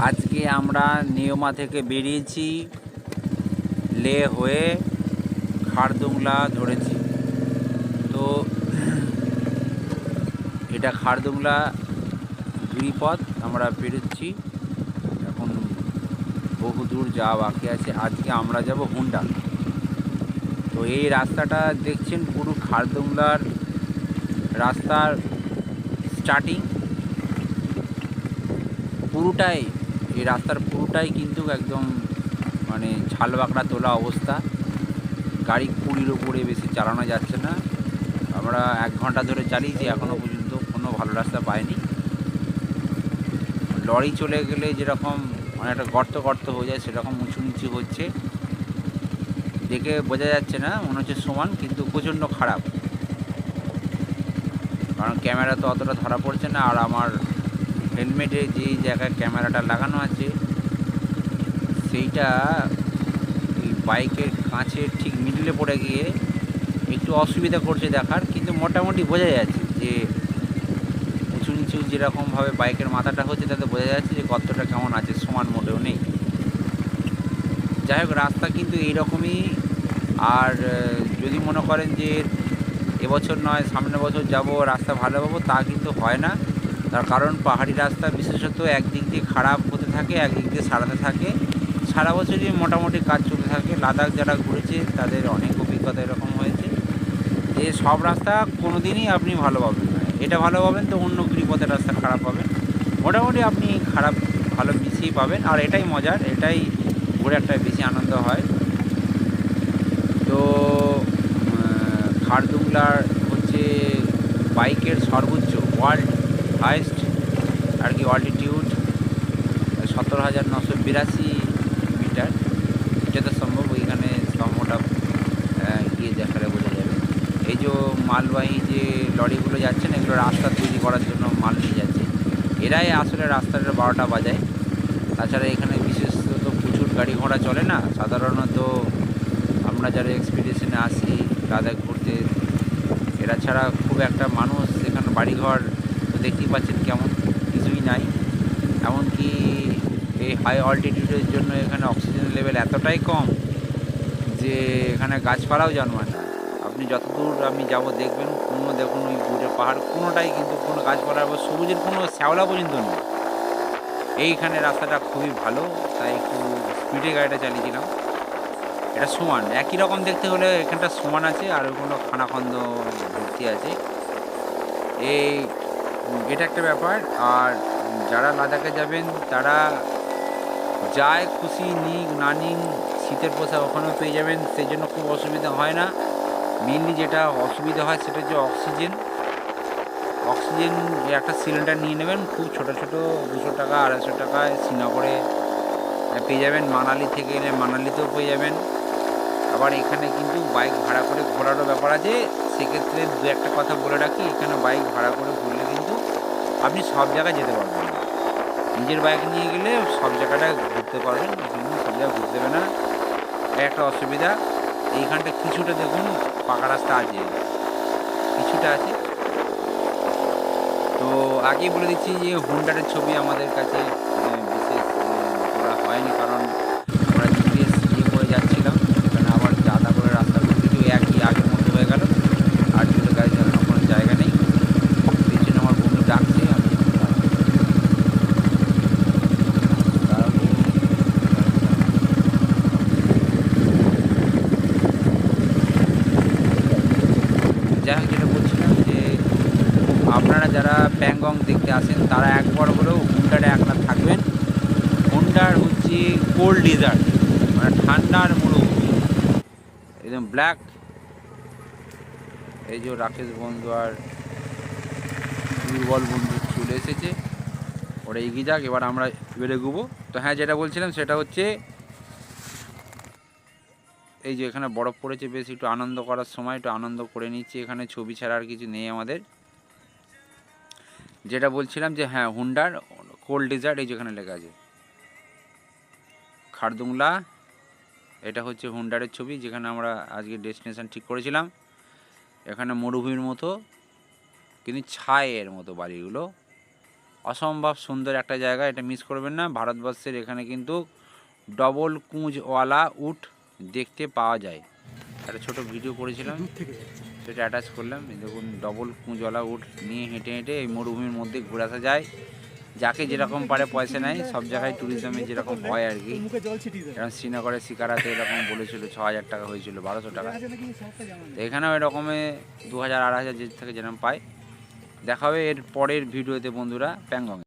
আজকে আমরা নিয়মা থেকে বেরিয়েছি, লে হয়ে খারদুংলা ধরেছি। তো এটা খারদুংলা গিরিপথ আমরা পেরোচ্ছি। এখন বহু দূর যাওয়া বাকি আছে। আজকে আমরা যাব হুন্ডা। তো এই রাস্তাটা দেখছেন পুরো খারদুংলার রাস্তার স্টার্টিং পুরোটাই, এই রাস্তার পুরোটাই কিন্তু একদম মানে ঝালবাঁকড়া তোলা অবস্থা। গাড়ি 20-র উপরে বেশি চালানো যাচ্ছে না। আমরা 1 ঘন্টা ধরে চালিয়েছি, এখনও পর্যন্ত কোনো ভালো রাস্তা পাইনি। লরি চলে গেলে যেরকম অনেকটা গর্ত গর্ত হয়ে যায়, সেরকম উঁচু নিচু হচ্ছে। দেখে বোঝা যাচ্ছে না, মনে হচ্ছে সমান, কিন্তু প্রচণ্ড খারাপ। কারণ ক্যামেরা তো অতটা ধরা পড়ছে না। আর আমার হেলমেটে যেই জায়গায় ক্যামেরাটা লাগানো আছে সেইটা ওই বাইকের কাঁচের ঠিক মিডলে পড়ে গিয়ে একটু অসুবিধা করছে দেখার, কিন্তু মোটামুটি বোঝা যাচ্ছে যে উঁচু নিচু যেরকমভাবে বাইকের মাথাটা হচ্ছে তাতে বোঝা যাচ্ছে যে গর্তটা কেমন আছে, সমান মোটেও নেই। যাই হোক, রাস্তা কিন্তু এইরকমই। আর যদি মনে করেন যে এবছর নয় সামনের বছর যাব রাস্তা ভালো পাবো, তা কিন্তু হয় না। তার কারণ পাহাড়ি রাস্তা বিশেষত একদিক দিয়ে খারাপ হতে থাকে, একদিক দিয়ে সারাতে থাকে। সারা বছরই মোটামুটি কাজ চলতে থাকে। লাদাখ যারা ঘুরেছে তাদের অনেক অভিজ্ঞতা এরকম হয়েছে যে সব রাস্তা কোনো দিনই আপনি ভালো পাবেন না। এটা ভালো পাবেন তো অন্য গিরিপথের রাস্তা খারাপ পাবেন। মোটামুটি আপনি খারাপ ভালো মিশিয়ে পাবেন। আর এটাই মজার, এটাই ঘুরে একটা বেশি আনন্দ হয়। তো খারদুংলার হচ্ছে বাইকের সর্বোচ্চ ওয়ার্ল্ড হাইস্ট আর কি অল্টিটিউড 17,982 মিটার। এটা তো সম্ভব, ওইখানে স্তম্ভটা গিয়ে দেখালে বোঝা যাবে। এই যে মালবাহী যে লরিগুলো যাচ্ছে না, এগুলো রাস্তা তৈরি করার জন্য মাল নিয়ে যাচ্ছে। এরাই আসলে রাস্তাটা 12টা বাজায়। তাছাড়া এখানে বিশেষত প্রচুর গাড়ি ঘোড়া চলে না। সাধারণত আমরা যারা এক্সপিডিশনে আসি লাদাখ ঘুরতে, এরা ছাড়া খুব একটা মানুষ এখানে বাড়িঘর তো দেখতেই পাচ্ছেন কেমন, কিছুই নাই। এমনকি এই হাই অল্টিটিউডের জন্য এখানে অক্সিজেন লেভেল এতটাই কম যে এখানে গাছপালাও জন্মায় না। আপনি যতদূর আমি যাব দেখবেন, কোনো দেখুন ওই দূরে পাহাড় কোনোটাই কিন্তু কোনো গাছপালা বা সবুজের কোনো শ্যাওলা পর্যন্ত নেই। এইখানে রাস্তাটা খুবই ভালো, তাই একটু স্পিডে গাড়িটা চালিয়েছিলাম। এটা সমান, একই রকম দেখতে হলে এখানটা সমান আছে, আর কোনো খানাখন্দ ভর্তি আছে। এই এটা একটা ব্যাপার। আর যারা লাদাখে যাবেন তারা যায় খুশি নিক না নিক শীতের পোশাক ওখানেও পেয়ে যাবেন, সেই জন্য খুব অসুবিধা হয় না। মেনলি যেটা অসুবিধা হয় সেটা হচ্ছে অক্সিজেন। অক্সিজেন একটা সিলিন্ডার নিয়ে নেবেন, খুব ছোটো ছোটো 200 টাকা 250 টাকায় শ্রীনগরে পেয়ে যাবেন। মানালি থেকে এলে মানালিতেও পেয়ে যাবেন। আবার এখানে কিন্তু বাইক ভাড়া করে ঘোরারও ব্যাপার আছে। সেক্ষেত্রে দু একটা কথা বলে রাখি, এখানে বাইক ভাড়া করে ঘুরলে কিন্তু আপনি সব জায়গায় যেতে পারবেন না। নিজের বাইক নিয়ে গেলে সব জায়গাটায় ঘুরতে পারবেন, এখানে সব জায়গায় ঘুরতে দেবে না, একটা অসুবিধা। এইখানটা কিছুটা দেখুন পাকা রাস্তা আছে, কিছুটা আছে। তো আগেই বলে দিচ্ছি যে হুন্ডারের ছবি আমাদের কাছে বিশেষ করা হয়নি, কারণ আমরা জিপিএস ইয়ে করে যাচ্ছিলাম। এখানে আবার জাদা করে রাস্তা করে কিছু একই আগের মতো হয়ে গেল, আর জোরে গাড়ি চালানোর কোনো জায়গা নেই। পেছনে আমার বন্ধু ডাকছে, আমি দাঁড়াবো। যাই হোক, যেটা বলছিলাম যে আপনারা যারা প্যাংগং দেখতে আসেন তারা একবার হলেও হুন্ডারে একলা থাকবেন। হুন্ডার হচ্ছে কোল্ড ডেজার্ট, মানে ঠান্ডার মরুভূমি, একদম ব্ল্যাক। এই যে রাকেশ বন্ধু আর দুর্বল বন্ধু চলে এসেছে, ওরা এগিয়ে যাক, এবার আমরা এবারে এগোবো। তো হ্যাঁ, যেটা বলছিলাম সেটা হচ্ছে এই যে এখানে বরফ পড়েছে, বেশ একটু আনন্দ করার সময় একটু আনন্দ করে নিচ্ছি। এখানে ছবি ছাড়া আর কিছু নেই আমাদের। যেটা বলছিলাম যে হ্যাঁ, হুন্ডার কোল্ড ডেজার্ট, এই যেখানে লেখা আছে খারদুংলা, এটা হচ্ছে হুন্ডারের ছবি, যেখানে আমরা আজকে ডেস্টিনেশন ঠিক করেছিলাম। এখানে মরুভূমির মতো কিন্তু ছায়ের মতো বাড়িগুলো, অসম্ভব সুন্দর একটা জায়গা, এটা মিস করবেন না। ভারতবর্ষের এখানে কিন্তু ডবল কুঁজওয়ালা উট দেখতে পাওয়া যায়। একটা ছোট ভিডিও করেছিলাম, সেটা অ্যাটাচ করলাম। দেখুন ডবল কুঁজওয়ালা উট নিয়ে হেঁটে হেঁটে এই মরুভূমির মধ্যে ঘুরে আসা যায়। যাকে যেরকম পারে পয়সা নেয়, সব জায়গায় ট্যুরিজমে যেরকম হয় আর কি। কারণ শ্রীনগরের শিকারাতে এরকম বলেছিল 6,000 টাকা হয়েছিল, 1200 টাকা। তো এখানেও এরকমে 2,000 2,500 যে থেকে যেরকম পায়। দেখা হবে এর পরের ভিডিওতে বন্ধুরা, প্যাংগং।